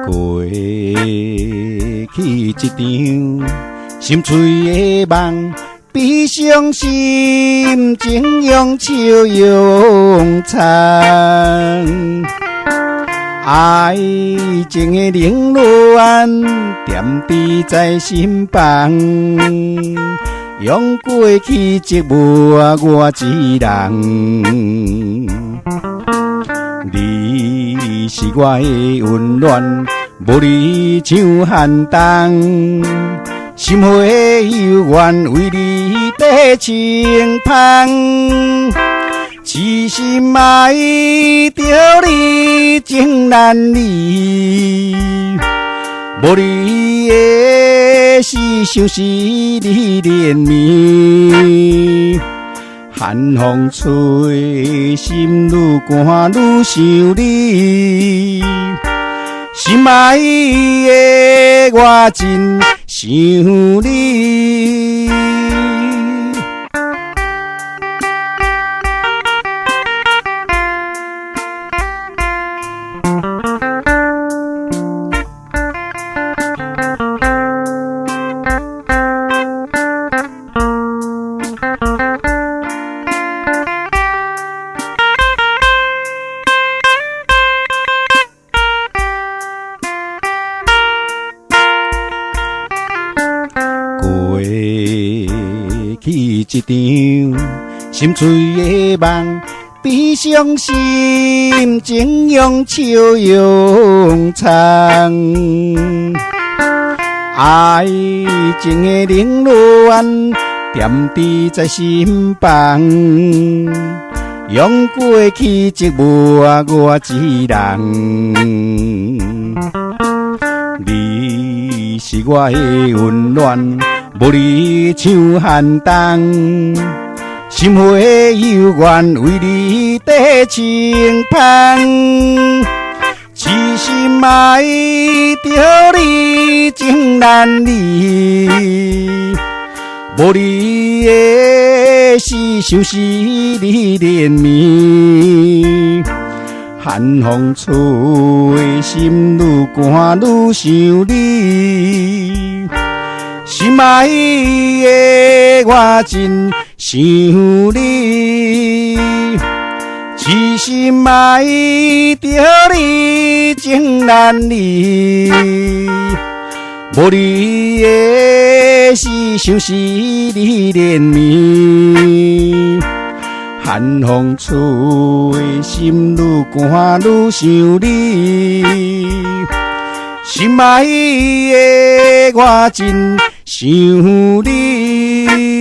过去一场心碎的梦，比伤心情永笑永长。爱情的冷暖点滴在心房，用过去折磨我一人。你是我的温暖，无你像寒冬。心花有缘为你在轻芳，痴心爱着你情难离。无你的思想是你怜悯，寒风吹，心愈寒愈想你。心爱的我真想你。过去一场心碎的梦，比伤心情永笑永长。爱情的冷暖点滴在心房，用过去折磨我一人。你是我的温暖，无你像寒冬。心花有缘为你在轻芳，痴心爱着你情难离。无你的思想是你怜悯，寒风吹，心愈寒愈想你。心爱的我真想你，痴心爱着你情难离。无你的思想是你怜悯，寒风吹，心愈寒愈想你。心爱的我真想你。